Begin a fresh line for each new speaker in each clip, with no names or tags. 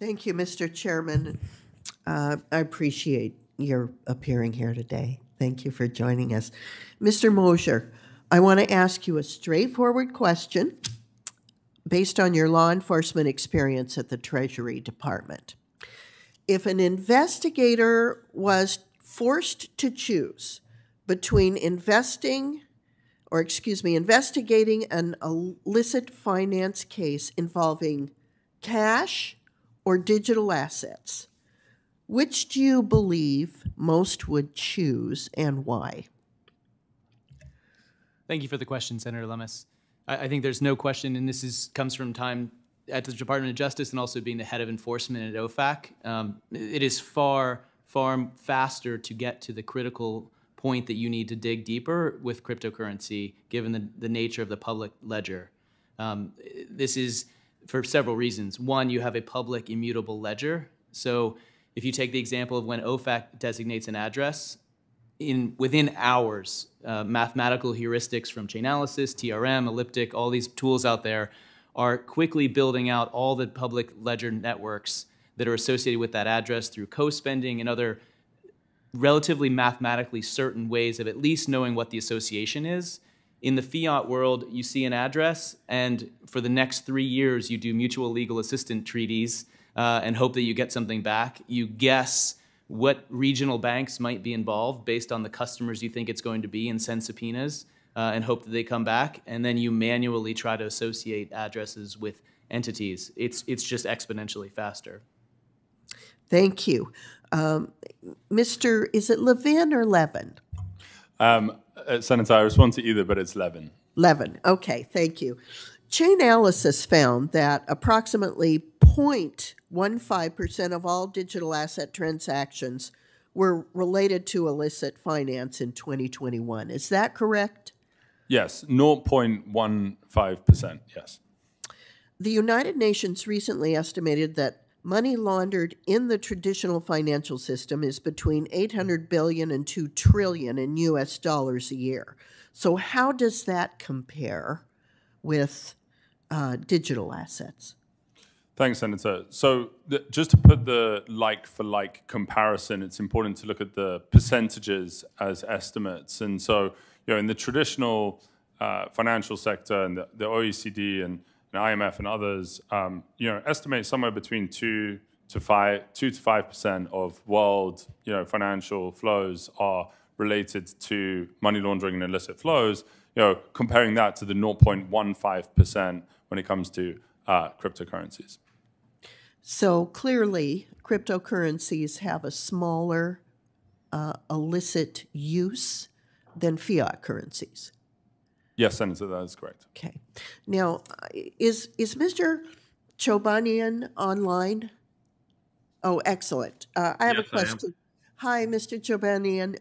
Thank you, Mr. Chairman. I appreciate your appearing here today. Thank you for joining us. Mr. Mosher, I want to ask you a straightforward question based on your law enforcement experience at the Treasury Department. If an investigator was forced to choose between investigating an illicit finance case involving cash or digital assets, which do you believe most would choose and why?
Thank you for the question, Senator Lummis. I think there's no question, and comes from time at the Department of Justice and also being the head of enforcement at OFAC. It is far, far faster to get to the critical point that you need to dig deeper with cryptocurrency, given the nature of the public ledger. This is for several reasons. One, you have a public immutable ledger. So if you take the example of when OFAC designates an address, within hours, mathematical heuristics from Chainalysis, TRM, Elliptic, all these tools out there are quickly building out all the public ledger networks that are associated with that address through co-spending and other relatively mathematically certain ways of at least knowing what the association is. In the fiat world, you see an address, and for the next 3 years, you do mutual legal assistance treaties and hope that you get something back. You guess what regional banks might be involved based on the customers you think it's going to be and send subpoenas and hope that they come back. And then you manually try to associate addresses with entities. It's just exponentially faster.
Thank you. Is it Levin or Levin?
Senator, I respond to either, but it's Levin.
Levin. Okay, thank you. Chainalysis found that approximately 0.15% of all digital asset transactions were related to illicit finance in 2021. Is that correct?
Yes, 0.15%, yes.
The United Nations recently estimated that money laundered in the traditional financial system is between 800 billion and 2 trillion in US dollars a year. So how does that compare with digital assets?
Thanks, Senator. So just to put the like-for-like comparison, it's important to look at the percentages as estimates. And so, in the traditional financial sector and the OECD and IMF and others, estimate somewhere between 2 to 5% of world, financial flows are related to money laundering and illicit flows. Comparing that to the 0.15% when it comes to cryptocurrencies.
So clearly, cryptocurrencies have a smaller illicit use than fiat currencies.
Yes, Senator, that is correct.
Okay. Now, is Mr. Chobanian online? Oh, excellent. I have a question. Hi, Mr. Chobanian.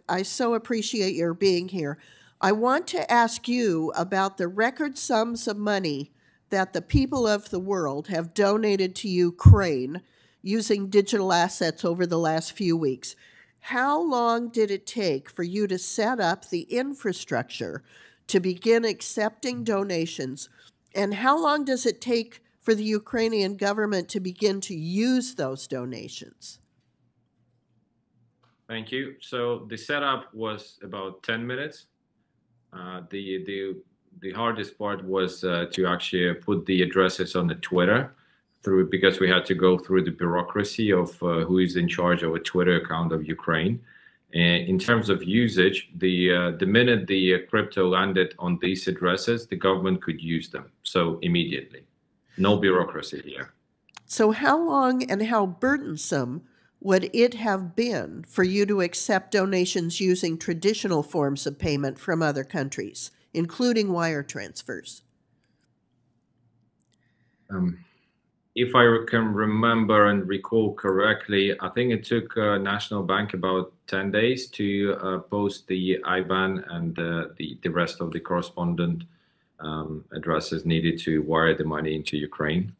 I so appreciate your being here. I want to ask you about the record sums of money that the people of the world have donated to Ukraine using digital assets over the last few weeks. How long did it take for you to set up the infrastructure to begin accepting donations? And how long does it take for the Ukrainian government to begin to use those donations?
Thank you. So the setup was about 10 minutes. The hardest part was to actually put the addresses on the Twitter because we had to go through the bureaucracy of who is in charge of a Twitter account of Ukraine. And in terms of usage, the minute the crypto landed on these addresses, the government could use them. So immediately, no bureaucracy here.
So how long and how burdensome would it have been for you to accept donations using traditional forms of payment from other countries, including wire transfers?
If I can remember and recall correctly, I think it took National Bank about 10 days to post the IBAN and the rest of the correspondent addresses needed to wire the money into Ukraine.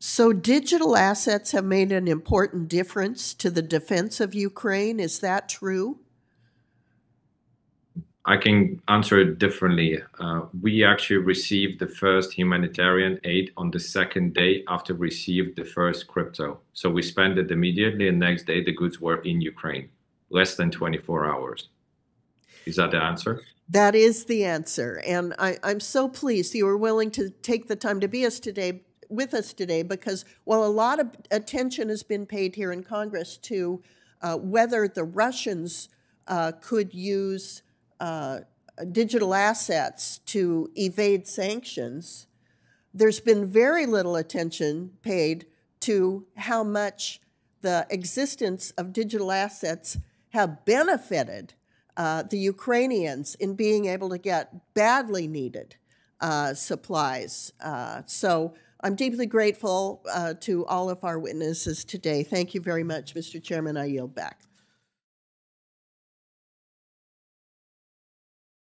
So digital assets have made an important difference to the defense of Ukraine. Is that true?
I can answer it differently. We actually received the first humanitarian aid on the second day after we received the first crypto. So we spent it immediately, and next day the goods were in Ukraine, less than 24 hours. Is that the answer?
That is the answer. And I'm so pleased you were willing to take the time to be with us today, because while a lot of attention has been paid here in Congress to whether the Russians could use digital assets to evade sanctions, there's been very little attention paid to how much the existence of digital assets have benefited the Ukrainians in being able to get badly needed supplies. So I'm deeply grateful to all of our witnesses today. Thank you very much, Mr. Chairman. I yield back.